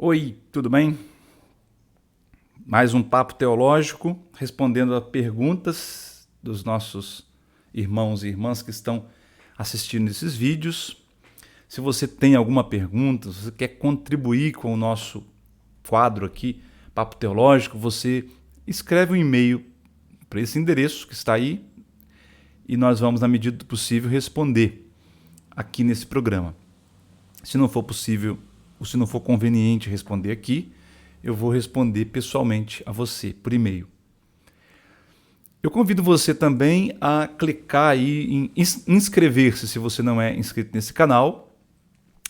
Oi, tudo bem? Mais um papo teológico, respondendo a perguntas dos nossos irmãos e irmãs que estão assistindo esses vídeos. Se você tem alguma pergunta, se você quer contribuir com o nosso quadro aqui, Papo Teológico, você escreve um e-mail para esse endereço que está aí e nós vamos, na medida do possível, responder aqui nesse programa. Se não for possível, ou se não for conveniente responder aqui, eu vou responder pessoalmente a você, por e-mail. Eu convido você também a clicar aí em inscrever-se, se você não é inscrito nesse canal,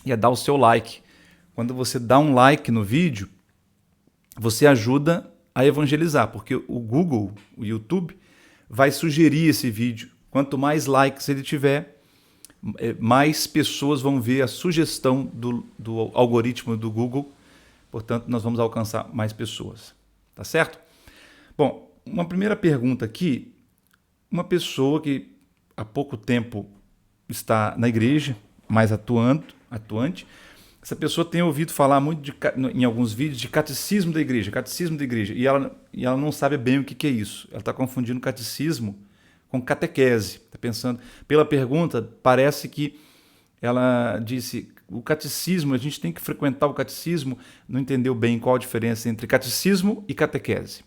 e a dar o seu like. Quando você dá um like no vídeo, você ajuda a evangelizar, porque o Google, o YouTube, vai sugerir esse vídeo. Quanto mais likes ele tiver, mais pessoas vão ver a sugestão do algoritmo do Google. Portanto, nós vamos alcançar mais pessoas. Tá certo? Bom, uma primeira pergunta aqui. Uma pessoa que há pouco tempo está na igreja, mais atuante, essa pessoa tem ouvido falar muito em alguns vídeos de catecismo da igreja, e ela não sabe bem o que é isso. Ela está confundindo catecismo com catequese. Está pensando, pela pergunta, parece que ela disse, o catecismo, a gente tem que frequentar o catecismo, não entendeu bem qual a diferença entre catecismo e catequese.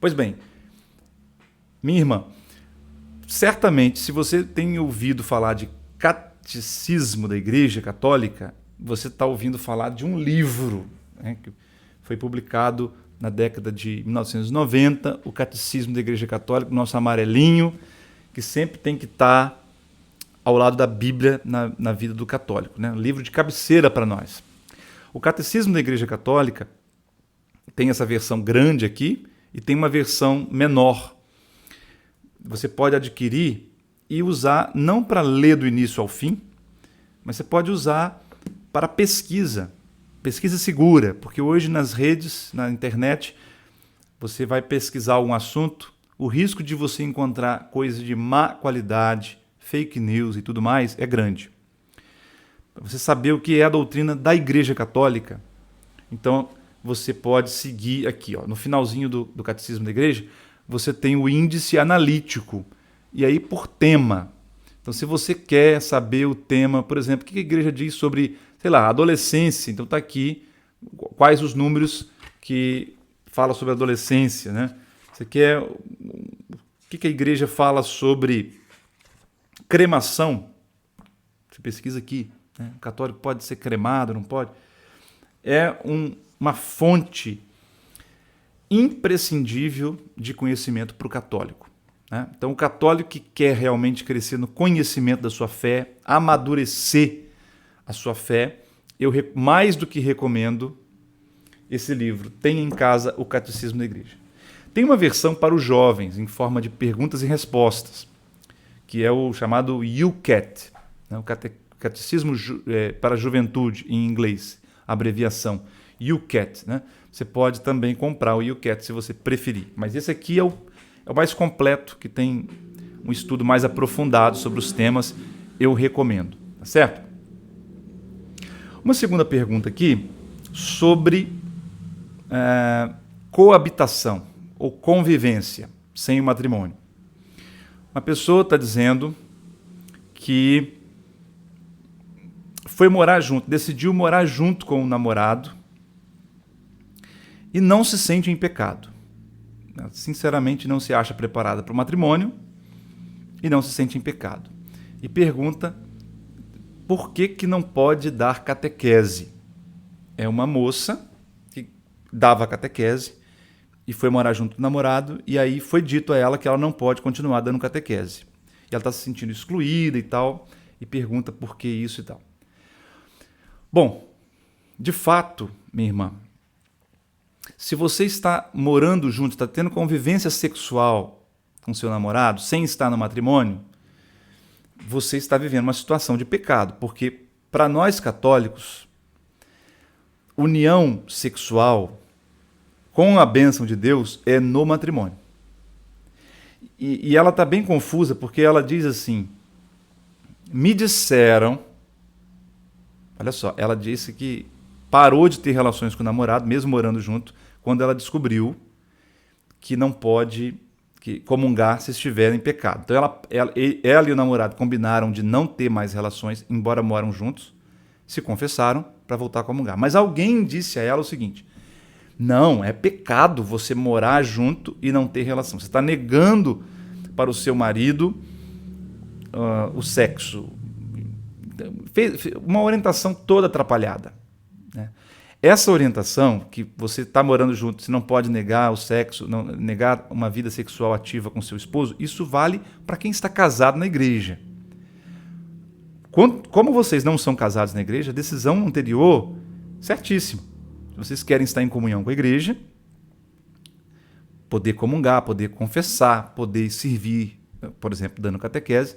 Pois bem, minha irmã, certamente, se você tem ouvido falar de catecismo da Igreja Católica, você está ouvindo falar de um livro, né, que foi publicado na década de 1990, o Catecismo da Igreja Católica, nosso amarelinho, que sempre tem que estar ao lado da Bíblia na vida do católico, né? Um livro de cabeceira para nós. O Catecismo da Igreja Católica tem essa versão grande aqui e tem uma versão menor. Você pode adquirir e usar não para ler do início ao fim, mas você pode usar para pesquisa segura, porque hoje nas redes, na internet, você vai pesquisar um assunto, o risco de você encontrar coisas de má qualidade, fake news e tudo mais, é grande. Para você saber o que é a doutrina da Igreja Católica, então você pode seguir aqui, ó, no finalzinho do Catecismo da Igreja, você tem o índice analítico, e aí por tema. Então, se você quer saber o tema, por exemplo, o que a igreja diz sobre, sei lá, adolescência, então está aqui quais os números que falam sobre adolescência, né? Você quer o que a igreja fala sobre cremação? Você pesquisa aqui, né? O católico pode ser cremado, não pode? É uma fonte imprescindível de conhecimento para o católico. Né? Então, o católico que quer realmente crescer no conhecimento da sua fé, amadurecer a sua fé, eu mais do que recomendo esse livro. Tenha em casa o Catecismo da Igreja. Tem uma versão para os jovens, em forma de perguntas e respostas, que é o chamado YouCat, né? O Catecismo para a Juventude, em inglês, abreviação, YouCat. Né? Você pode também comprar o YouCat se você preferir, mas esse aqui é o mais completo, que tem um estudo mais aprofundado sobre os temas, eu recomendo, tá certo? Uma segunda pergunta aqui sobre coabitação ou convivência sem o matrimônio. Uma pessoa está dizendo que foi morar junto, decidiu morar junto com o namorado e não se sente em pecado. Sinceramente, não se acha preparada para o matrimônio e não se sente em pecado. E pergunta por que não pode dar catequese. É uma moça que dava catequese e foi morar junto com o namorado, e aí foi dito a ela que ela não pode continuar dando catequese. E ela está se sentindo excluída e tal, e pergunta por que isso e tal. Bom, de fato, minha irmã, se você está morando junto, está tendo convivência sexual com seu namorado, sem estar no matrimônio, você está vivendo uma situação de pecado, porque para nós católicos, união sexual com a bênção de Deus é no matrimônio. E ela está bem confusa, porque ela diz assim, me disseram, olha só, ela disse que parou de ter relações com o namorado, mesmo morando junto, quando ela descobriu que não pode comungar se estiver em pecado. Então ela e o namorado combinaram de não ter mais relações, embora moram juntos, se confessaram para voltar a comungar. Mas alguém disse a ela o seguinte: não, é pecado você morar junto e não ter relação. Você está negando para o seu marido o sexo. Fez uma orientação toda atrapalhada, né? Essa orientação, que você está morando junto, você não pode negar o sexo, não, negar uma vida sexual ativa com seu esposo, isso vale para quem está casado na igreja. Como vocês não são casados na igreja, a decisão anterior, certíssima. Se vocês querem estar em comunhão com a igreja, poder comungar, poder confessar, poder servir, por exemplo, dando catequese,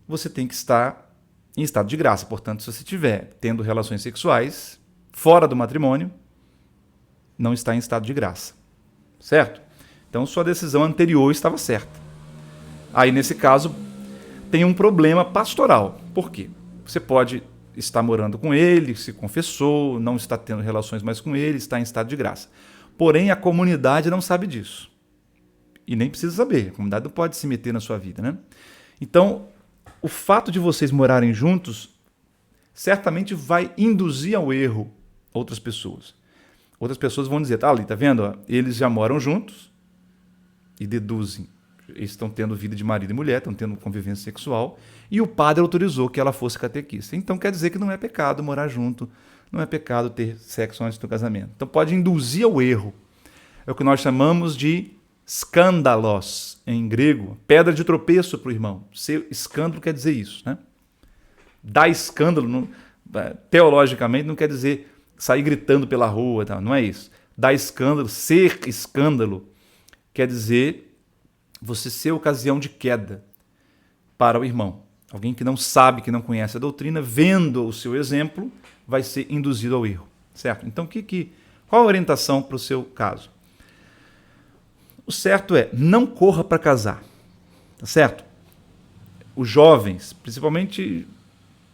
você tem que estar em estado de graça. Portanto, se você estiver tendo relações sexuais fora do matrimônio, não está em estado de graça. Certo? Então, sua decisão anterior estava certa. Aí, nesse caso, tem um problema pastoral. Por quê? Você pode estar morando com ele, se confessou, não está tendo relações mais com ele, está em estado de graça. Porém, a comunidade não sabe disso. E nem precisa saber. A comunidade não pode se meter na sua vida, né? Então, o fato de vocês morarem juntos certamente vai induzir ao erro outras pessoas. Outras pessoas vão dizer, ali, tá vendo? Eles já moram juntos e deduzem. Eles estão tendo vida de marido e mulher, estão tendo convivência sexual, e o padre autorizou que ela fosse catequista. Então quer dizer que não é pecado morar junto, não é pecado ter sexo antes do casamento. Então pode induzir ao erro. É o que nós chamamos de escândalos, em grego, pedra de tropeço para o irmão. Ser escândalo quer dizer isso, né? Dar escândalo, teologicamente, não quer dizer sair gritando pela rua, não é isso. Dar escândalo, ser escândalo, quer dizer você ser ocasião de queda para o irmão. Alguém que não sabe, que não conhece a doutrina, vendo o seu exemplo, vai ser induzido ao erro, certo? Então, qual a orientação para o seu caso? O certo é, não corra para casar, tá certo? Os jovens, principalmente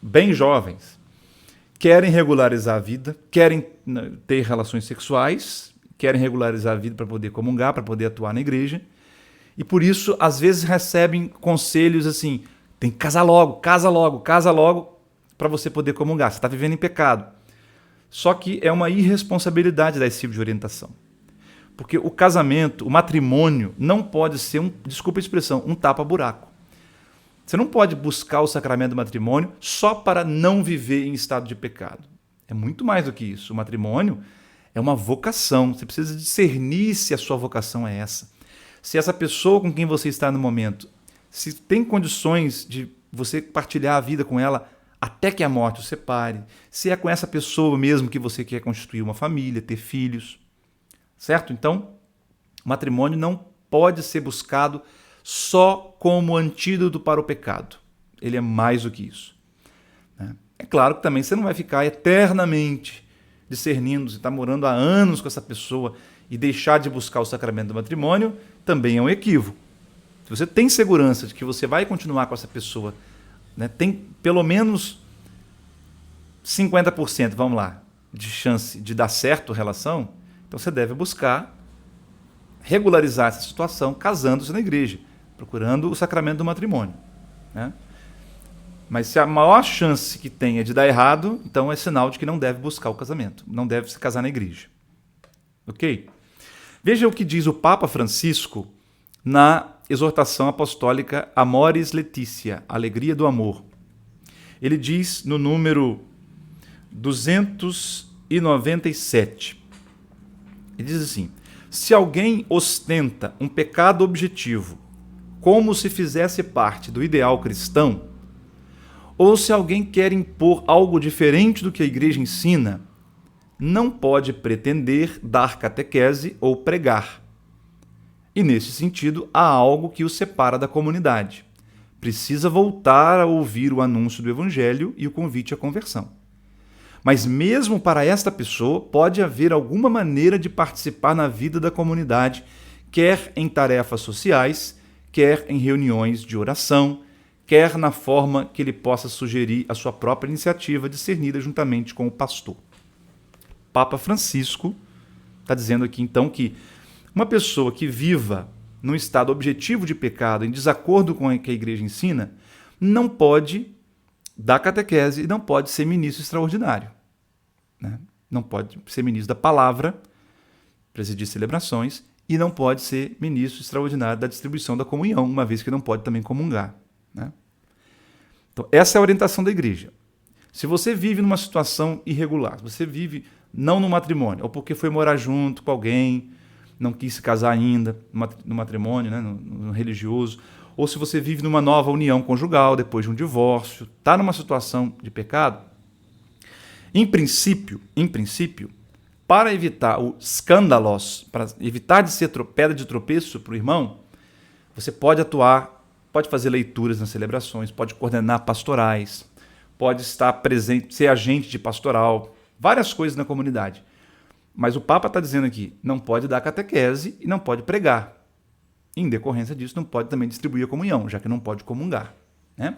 bem jovens, querem regularizar a vida, querem ter relações sexuais, querem regularizar a vida para poder comungar, para poder atuar na igreja, e por isso, às vezes, recebem conselhos assim, tem que casar logo, casa logo, para você poder comungar, você está vivendo em pecado. Só que é uma irresponsabilidade dar esse tipo de orientação. Porque o casamento, o matrimônio, não pode ser, desculpa a expressão, um tapa-buraco. Você não pode buscar o sacramento do matrimônio só para não viver em estado de pecado. É muito mais do que isso. O matrimônio é uma vocação. Você precisa discernir se a sua vocação é essa. Se essa pessoa com quem você está no momento, se tem condições de você partilhar a vida com ela até que a morte o separe. Se é com essa pessoa mesmo que você quer constituir uma família, ter filhos. Certo? Então, o matrimônio não pode ser buscado só como antídoto para o pecado. Ele é mais do que isso. É claro que também você não vai ficar eternamente discernindo, você está morando há anos com essa pessoa e deixar de buscar o sacramento do matrimônio também é um equívoco. Se você tem segurança de que você vai continuar com essa pessoa, né, tem pelo menos 50%, vamos lá, de chance de dar certo a relação, então você deve buscar regularizar essa situação casando-se na igreja, procurando o sacramento do matrimônio, né? Mas se a maior chance que tem é de dar errado, então é sinal de que não deve buscar o casamento, não deve se casar na igreja. Ok? Veja o que diz o Papa Francisco na exortação apostólica Amoris Laetitia, Alegria do Amor. Ele diz no número 297, ele diz assim: se alguém ostenta um pecado objetivo como se fizesse parte do ideal cristão, ou se alguém quer impor algo diferente do que a igreja ensina, não pode pretender dar catequese ou pregar. E nesse sentido, há algo que o separa da comunidade. Precisa voltar a ouvir o anúncio do evangelho e o convite à conversão. Mas mesmo para esta pessoa, pode haver alguma maneira de participar na vida da comunidade, quer em tarefas sociais, quer em reuniões de oração, quer na forma que ele possa sugerir a sua própria iniciativa discernida juntamente com o pastor. Papa Francisco está dizendo aqui, então, que uma pessoa que viva num estado objetivo de pecado, em desacordo com o que a igreja ensina, não pode dar catequese e não pode ser ministro extraordinário, né? Não pode ser ministro da palavra, presidir celebrações, e não pode ser ministro extraordinário da distribuição da comunhão, uma vez que não pode também comungar, né? Então, essa é a orientação da igreja. Se você vive numa situação irregular, você vive não no matrimônio, ou porque foi morar junto com alguém, não quis se casar ainda no matrimônio, né, no religioso, ou se você vive numa nova união conjugal depois de um divórcio, está numa situação de pecado, em princípio, para evitar o escândalos, para evitar de ser pedra de tropeço para o irmão, você pode atuar, pode fazer leituras nas celebrações, pode coordenar pastorais, pode estar presente, ser agente de pastoral, várias coisas na comunidade. Mas o Papa está dizendo aqui, não pode dar catequese e não pode pregar. Em decorrência disso, não pode também distribuir a comunhão, já que não pode comungar, né?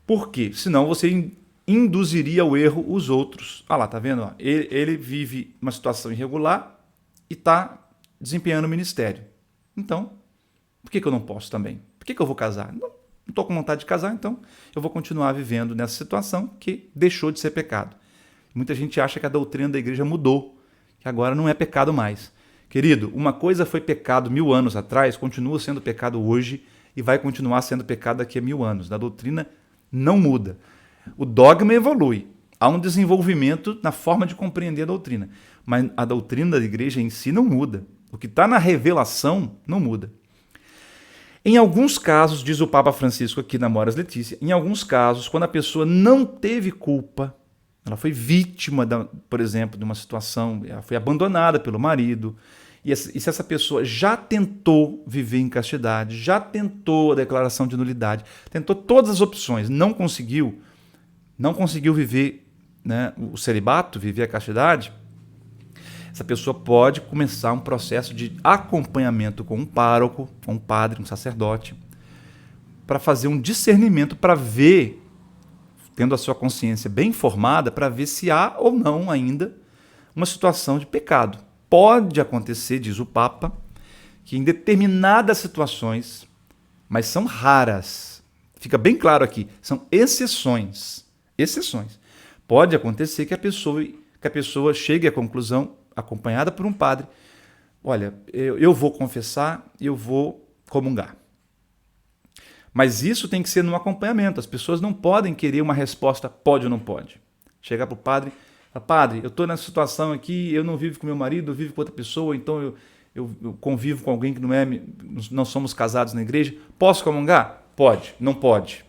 Por quê? Senão você induziria ao erro os outros. Ah lá, tá vendo? Ele vive uma situação irregular e está desempenhando o ministério. Então, por que eu não posso também? Por que eu vou casar? Não estou com vontade de casar, então eu vou continuar vivendo nessa situação que deixou de ser pecado. Muita gente acha que a doutrina da igreja mudou, que agora não é pecado mais. Querido, uma coisa foi pecado 1000 anos atrás, continua sendo pecado hoje e vai continuar sendo pecado daqui a 1000 anos. A doutrina não muda. O dogma evolui. Há um desenvolvimento na forma de compreender a doutrina. Mas a doutrina da igreja em si não muda. O que está na revelação não muda. Em alguns casos, diz o Papa Francisco aqui na Amoris Laetitia, em alguns casos, quando a pessoa não teve culpa, ela foi vítima, por exemplo, de uma situação, ela foi abandonada pelo marido, e se essa pessoa já tentou viver em castidade, já tentou a declaração de nulidade, tentou todas as opções, não conseguiu viver, né, o celibato, viver a castidade, essa pessoa pode começar um processo de acompanhamento com um pároco, com um padre, um sacerdote, para fazer um discernimento, para ver, tendo a sua consciência bem formada, para ver se há ou não ainda uma situação de pecado. Pode acontecer, diz o Papa, que em determinadas situações, mas são raras, fica bem claro aqui, são exceções. Pode acontecer que a pessoa chegue à conclusão, acompanhada por um padre, olha, eu vou confessar e eu vou comungar. Mas isso tem que ser no acompanhamento. As pessoas não podem querer uma resposta pode ou não pode. Chegar para o padre, falar, padre, eu estou nessa situação aqui, eu não vivo com meu marido, eu vivo com outra pessoa, então eu convivo com alguém que não somos casados na igreja. Posso comungar? Pode, não pode.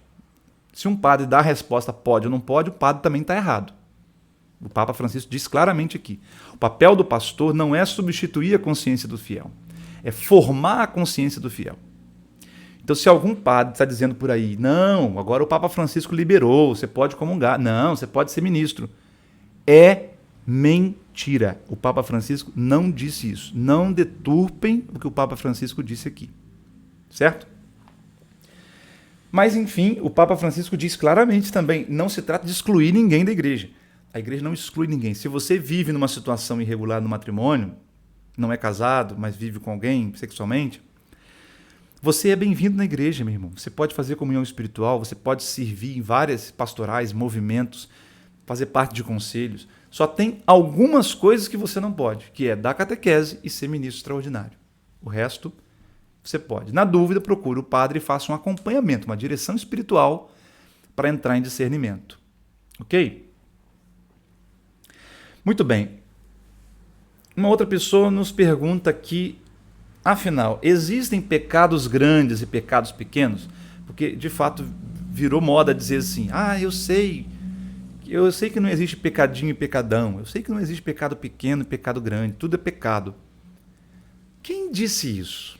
Se um padre dá a resposta pode ou não pode, o padre também está errado. O Papa Francisco diz claramente aqui, o papel do pastor não é substituir a consciência do fiel, é formar a consciência do fiel. Então, se algum padre está dizendo por aí, não, agora o Papa Francisco liberou, você pode comungar, não, você pode ser ministro, é mentira. O Papa Francisco não disse isso. Não deturpem o que o Papa Francisco disse aqui, certo? Mas, enfim, o Papa Francisco diz claramente também, não se trata de excluir ninguém da igreja. A igreja não exclui ninguém. Se você vive numa situação irregular no matrimônio, não é casado, mas vive com alguém sexualmente, você é bem-vindo na igreja, meu irmão. Você pode fazer comunhão espiritual, você pode servir em várias pastorais, movimentos, fazer parte de conselhos. Só tem algumas coisas que você não pode, que é dar catequese e ser ministro extraordinário. O resto, você pode. Na dúvida, procure o padre e faça um acompanhamento, uma direção espiritual para entrar em discernimento. Ok? Muito bem. Uma outra pessoa nos pergunta aqui, afinal, existem pecados grandes e pecados pequenos? Porque, de fato, virou moda dizer assim, eu sei que não existe pecadinho e pecadão, eu sei que não existe pecado pequeno e pecado grande, tudo é pecado. Quem disse isso?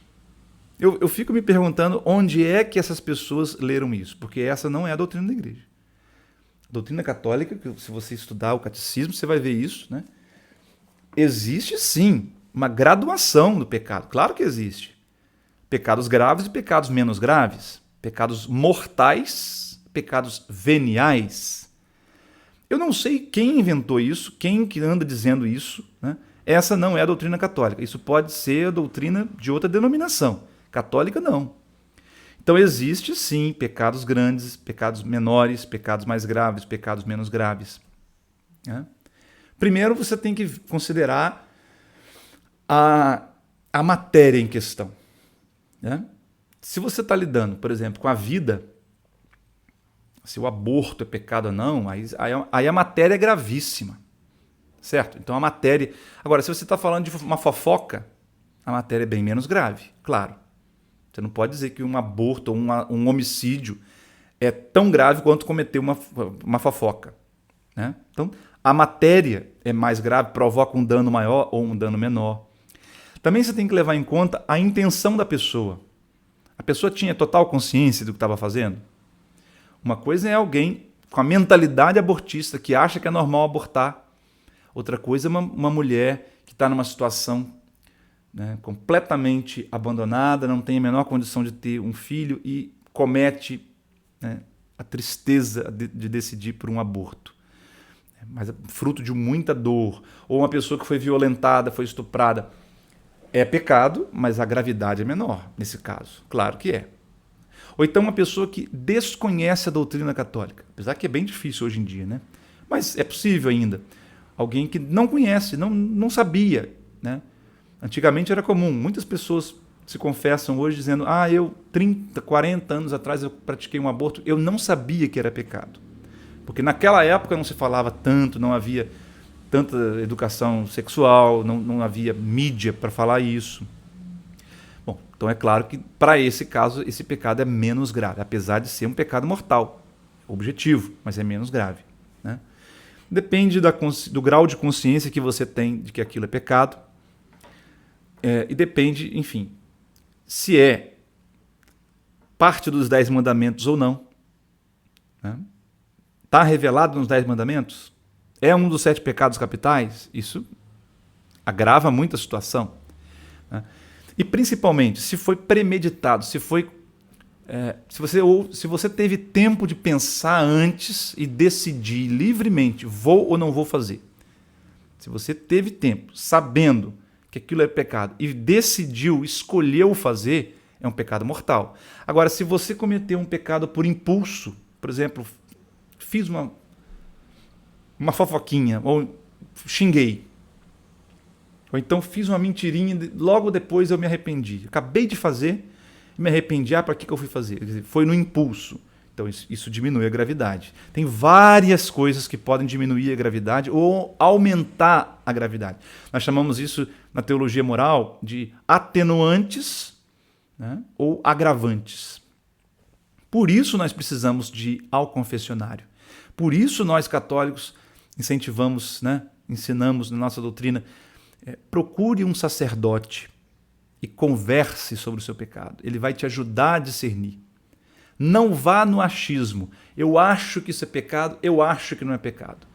Eu fico me perguntando onde é que essas pessoas leram isso, porque essa não é a doutrina da igreja. A doutrina católica, se você estudar o catecismo, você vai ver isso, né? Existe sim uma graduação do pecado, claro que existe. Pecados graves e pecados menos graves, pecados mortais, pecados veniais. Eu não sei quem inventou isso, quem que anda dizendo isso, né? Essa não é a doutrina católica. Isso pode ser a doutrina de outra denominação. Católica, não. Então existe sim pecados grandes, pecados menores, pecados mais graves, pecados menos graves, né? Primeiro você tem que considerar a matéria em questão, né? Se você está lidando, por exemplo, com a vida, se o aborto é pecado ou não, aí a matéria é gravíssima, certo? Então a matéria... Agora, se você está falando de uma fofoca, a matéria é bem menos grave, claro. Você não pode dizer que um aborto ou um homicídio é tão grave quanto cometer uma fofoca, né? Então, a matéria é mais grave, provoca um dano maior ou um dano menor. Também você tem que levar em conta a intenção da pessoa. A pessoa tinha total consciência do que estava fazendo? Uma coisa é alguém com a mentalidade abortista que acha que é normal abortar. Outra coisa é uma mulher que está numa situação, né, completamente abandonada, não tem a menor condição de ter um filho e comete, né, a tristeza de decidir por um aborto. Mas é fruto de muita dor. Ou uma pessoa que foi violentada, foi estuprada. É pecado, mas a gravidade é menor nesse caso. Claro que é. Ou então uma pessoa que desconhece a doutrina católica. Apesar que é bem difícil hoje em dia, né? Mas é possível ainda. Alguém que não conhece, não sabia, né? Antigamente era comum. Muitas pessoas se confessam hoje dizendo: eu 30, 40 anos atrás eu pratiquei um aborto, eu não sabia que era pecado. Porque naquela época não se falava tanto, não havia tanta educação sexual, não havia mídia para falar isso. Bom, então é claro que para esse caso, esse pecado é menos grave, apesar de ser um pecado mortal, objetivo, mas é menos grave, né? Depende do grau de consciência que você tem de que aquilo é pecado, e depende, enfim, se é parte dos 10 mandamentos ou não, né? Está revelado nos 10 mandamentos? É um dos 7 pecados capitais? Isso agrava muito a situação, né? E principalmente, se foi premeditado, se você teve tempo de pensar antes e decidir livremente, vou ou não vou fazer. Se você teve tempo, sabendo que aquilo é pecado, e decidiu, escolheu fazer, é um pecado mortal. Agora, se você cometeu um pecado por impulso, por exemplo, fiz uma fofoquinha, ou xinguei, ou então fiz uma mentirinha, logo depois eu me arrependi. Acabei de fazer e me arrependi. Para que eu fui fazer? Quer dizer, foi no impulso. Então isso diminui a gravidade. Tem várias coisas que podem diminuir a gravidade ou aumentar a gravidade. Nós chamamos isso na teologia moral de atenuantes, né, ou agravantes. Por isso nós precisamos de ir ao confessionário. Por isso nós católicos incentivamos, né, ensinamos na nossa doutrina, procure um sacerdote e converse sobre o seu pecado. Ele vai te ajudar a discernir. Não vá no achismo. Eu acho que isso é pecado, eu acho que não é pecado.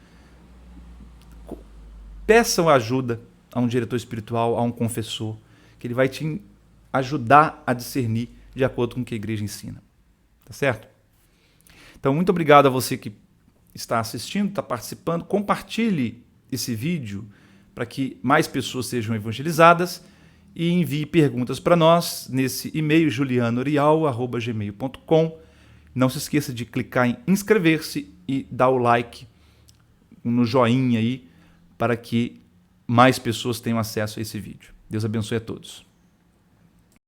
Peçam ajuda a um diretor espiritual, a um confessor, que ele vai te ajudar a discernir de acordo com o que a igreja ensina. Tá certo? Então, muito obrigado a você que está assistindo, está participando. Compartilhe esse vídeo para que mais pessoas sejam evangelizadas e envie perguntas para nós nesse e-mail julianorial@gmail.com. Não se esqueça de clicar em inscrever-se e dar o like no joinha aí para que mais pessoas tenham acesso a esse vídeo. Deus abençoe a todos.